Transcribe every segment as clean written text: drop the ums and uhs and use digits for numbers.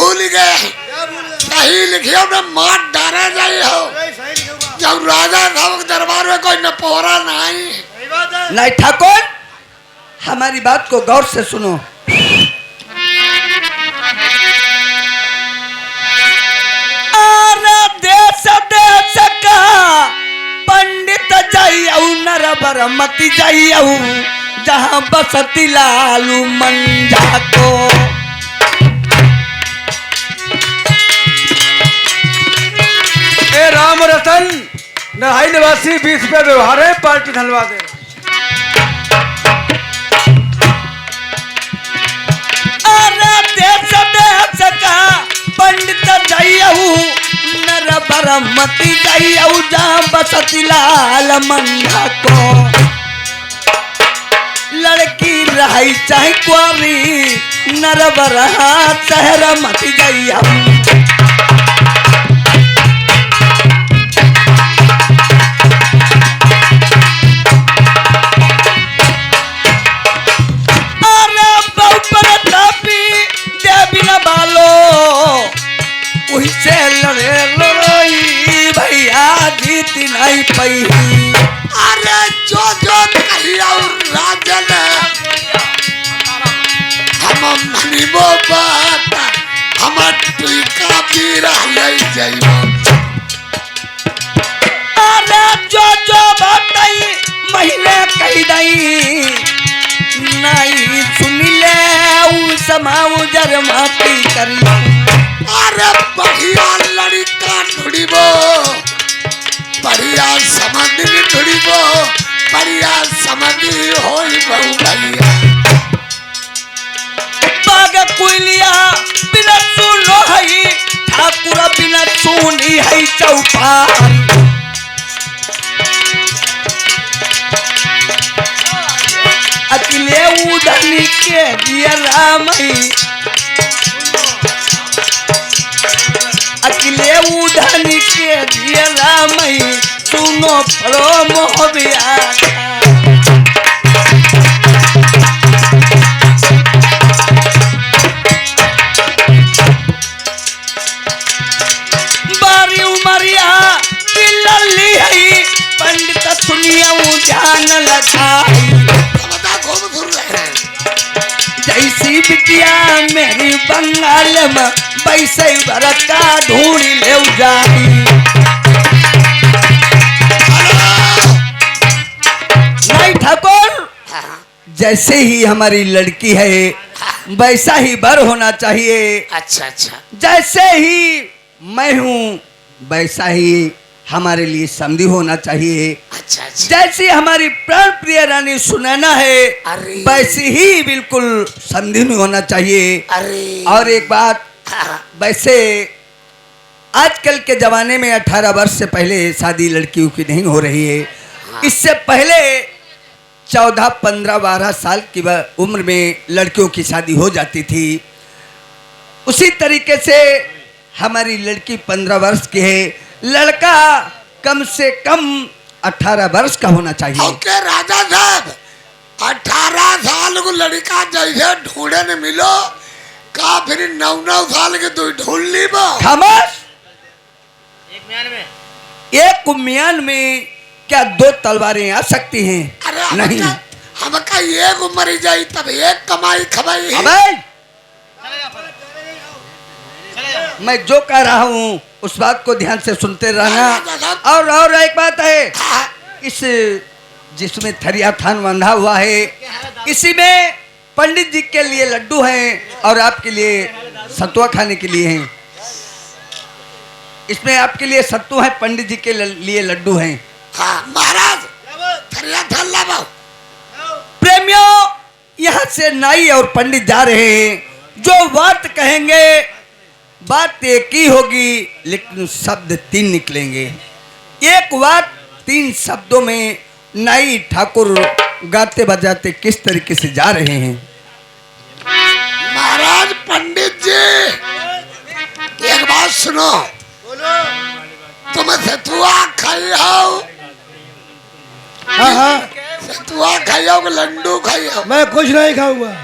भूल गए। सही लिखियो न मार डारे जाई हो। जब राजा साहब के दरबार में कोई नपोरा नहीं ठाकुर, हमारी बात को गौर से सुनो। देश देश का पंडित जाइयऊ नरबर मती जाइयऊ जहाँ बसती लालू मंजा को। ए राम रतन नहाई निवासी 20 रुपये व्यवहार है, पार्टी धनवा दे। अरे देश देश का पंडित जाइयऊ नरबर मती जाइयऊ जहाँ बसती लाल मंजा को। लड़की रही चाहे कुआरी नरबर शहर मती जाइयऊ। भैया जीत नहीं पई। अरे जो कहिया राजन हम मनीबो बात हम टीका भी रह जाइबो। अरे जो बताई महीने कही दई नहीं सुनिले उ समाऊ जरमाती करी। अरे बढ़िया लड़का ढूंढिबो, बढ़िया समझ ढूंढिबो, बढ़िया समझ होई बहु भैया। बाग कुलिया बिना सुनो हई ठाकुर बिना सुनी हई चौपाई। अकेले उधनी के दिया राम अकेले उधनी के दिया राम सुनो पड़ो मोहबिया। बारी उमरिया लल्ली है पंडित सुनिया ध्यान लगाई। जैसी बिटिया मेरी बंगाल में वैसे भरता ढूंढ ले जाई। नहीं ठाकुर, जैसे ही हमारी लड़की है वैसा ही बर होना चाहिए। अच्छा जैसे ही मैं हूँ वैसा ही हमारे लिए समधी होना चाहिए। अच्छा जैसी हमारी प्राण प्रिय रानी सुनैना है वैसी ही बिल्कुल समधी होना चाहिए। अरे और एक बात, वैसे आजकल के जमाने में 18 वर्ष से पहले शादी लड़कियों की नहीं हो रही है। इससे पहले 14, 15, 12 साल की उम्र में लड़कियों की शादी हो जाती थी। उसी तरीके से हमारी लड़की 15 वर्ष की है, लड़का कम से कम 18 वर्ष का होना चाहिए। ओके राजा साहब, 18 साल को लड़का जैसे ढूंढे न मिलो का फिर 9 साल के तो ढूंढ ली बा। खामोश। एक म्यान में क्या 2 तलवारें आ सकती हैं? अरे नहीं, हमका एक उम्र ही जाई तब एक कमाई खबाई। अबे मैं जो कह रहा हूँ उस बात को ध्यान से सुनते रहना। और एक बात है, इस जिसमें थरिया थान बंधा हुआ है इसी में पंडित जी के लिए लड्डू हैं और आपके लिए सत्तुआ खाने के लिए हैं। इसमें आपके लिए सत्तू है, पंडित जी के लिए लड्डू हैं। हाँ महाराज, थरिया थान लाओ। प्रेमियों, यहाँ से नाई और पंडित जा रहे हैं। जो बात कहेंगे बात एक ही होगी लेकिन शब्द 3 निकलेंगे। एक बात 3 शब्दों में नाई ठाकुर गाते बजाते किस तरीके से जा रहे हैं। महाराज पंडित जी एक बात सुनो, तुम सतुआ खाई हो? हाँ हाँ सतुआ खाई हो, लड्डू खाई हो? मैं कुछ नहीं खाऊंगा।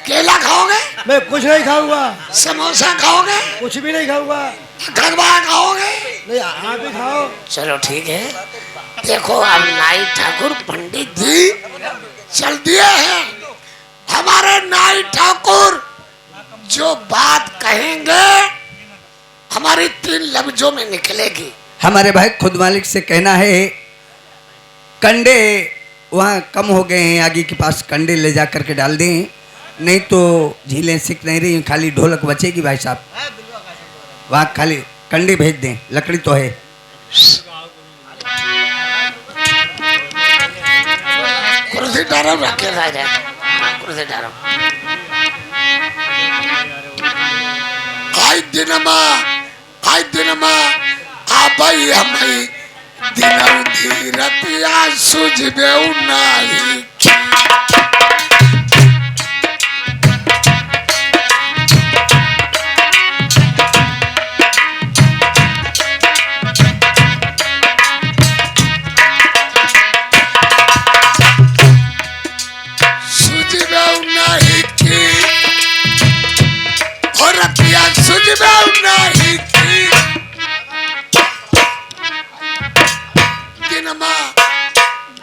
केला खाओगे? मैं कुछ नहीं खाऊंगा, समोसा खाओगे? कुछ भी नहीं खाऊंगा। खगवा खाओगे? नहीं, आप ही खाओ। चलो ठीक है। देखो अब नाई ठाकुर पंडित जी चल दिए हैं। हमारे नाई ठाकुर जो बात कहेंगे हमारी 3 लफ्जों में निकलेगी। हमारे भाई खुद मालिक से कहना है कंडे वहाँ कम हो गए हैं, आगे के पास कंडे ले जा करके डाल दें, नहीं तो झीलें सिक नहीं रही, खाली ढोलक बचेगी भाई साहब। वहाँ खाली कंडे भेज दें, लकड़ी तो है। कुर्सी डालो रखे राजा, कुर्सी डालो। आई दिनमा आबई हमई दिनौ धीरतिया सुझबेउ नाही। सुझबेउ नाही की हो रतिया सुझबेउ नाही की।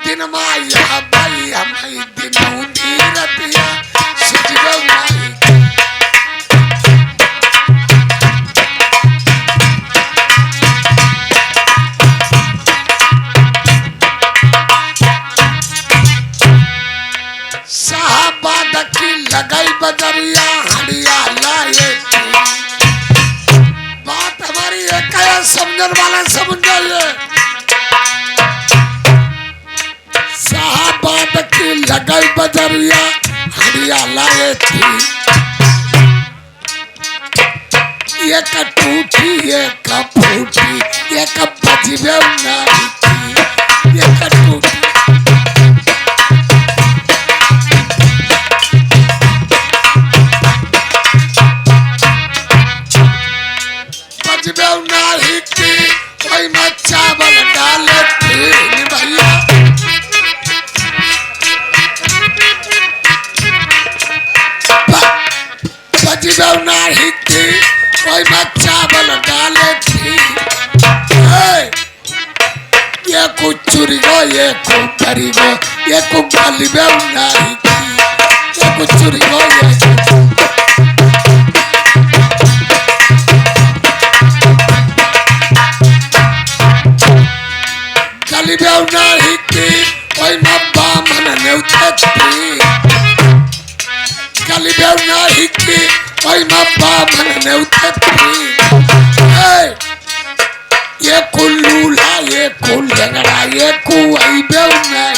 दिनमा या बाई हमई दिनौ धीरतिया सुझबेउ नाही। साहबाद की लगाई बजरिया हड़िया लाए थी। बात हमारी एक है, समझने वाले समझ जाइए। साहबाद की लगाई बजरिया हड़िया लाए थी। एक टूटी एक फूटी एक बजबे नहीं थी। एक टूटी बजबे नहीं थी। कोई में चावल डाले थी भैया। बजबे नहीं थी। कोई में चावल डाले थी। ये कुछ चुरी गो ये कुछ करी गो ये कुछ गलीबे नहीं थी। ये कुछ चुरी गो ये गलीबे नहीं थी। कोई में बामन नेउते थी। गलीबे नहीं थी। कोई में बामन नेउते थी। ये कुल्लूला ये कुल झगड़ा ये कुआई बेउ नहीं।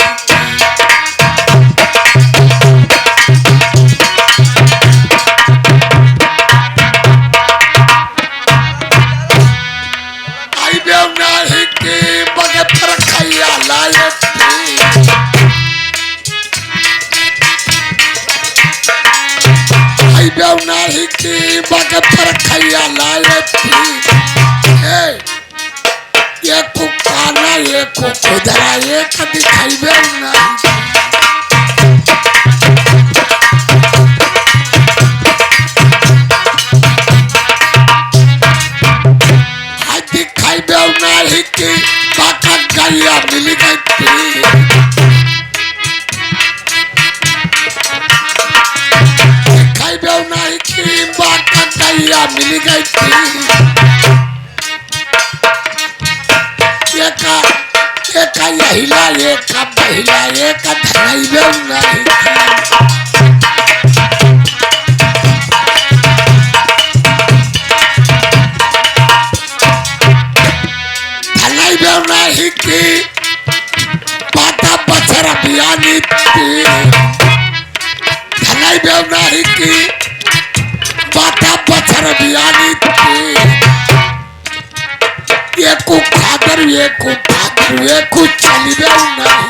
आई बेउ नहीं की बगे पर खैया लाए थी। आई बेउ नहीं की बगे पर खैया लाए थी। ये कुकाना ये कुकुदरा ये कभी खाइबे नहीं। हाथी खाइबे नहीं की बाका गैया मिल गई थी। खाइबे नहीं की बाका गैया मिल गई थी। एक यहिला एक बहिला एक धनाइबे नहीं। धनाइबे नहीं की पाता बछर बियानी थी। धनाइबे नहीं की पाता बछर बियानी थी। ये को खादर ये को फादर ये को चलीबे नहीं।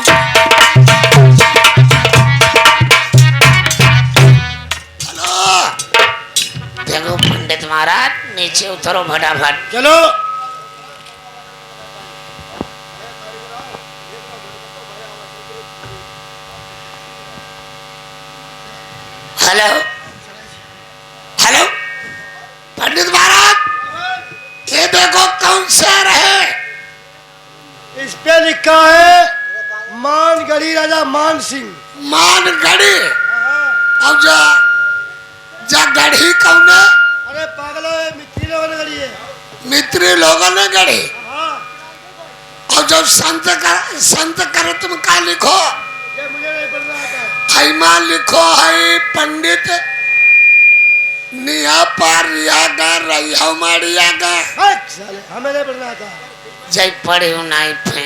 हेलो देखो पंडित महाराज नीचे उतरो फटाफट। चलो। हेलो कौन शहर है? इस पे लिखा है मानगढ़ी राजा मान सिंह। मानगढ़ी। हाँ। और जा गढ़ी कौन है? अरे पागल है, मित्री लोगों ने गढ़ी है। मित्री लोगों ने गढ़ी। हाँ। और जब संत कर तुम का लिखो? ये मुझे नहीं पढ़ना आता। हैमा लिखो है पंडित निया पार रिया गा रही मारिया गा। साले हमें नहीं पढ़ना आता। जय पढ़े नहीं फे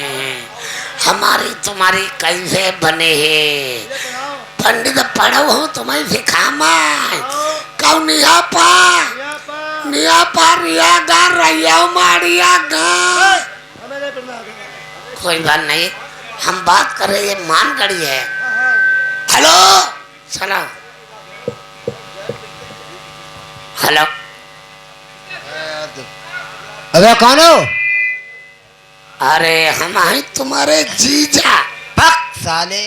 हमारी तुम्हारी कैसे बने है ये पढ़ाओ। पंडित पढ़ो हो तुम्हें सिखामा कौ निया पार यहाँ पर निया पार रिया गा रही मारिया गा। हमें नहीं पढ़ना आता। कोई बात नहीं, हम बात कर रहे हैं मानगढ़ी है। हाँ। हेलो चलो हेलो। अबे कौन हो? अरे हम हैं तुम्हारे जीजा। पक साले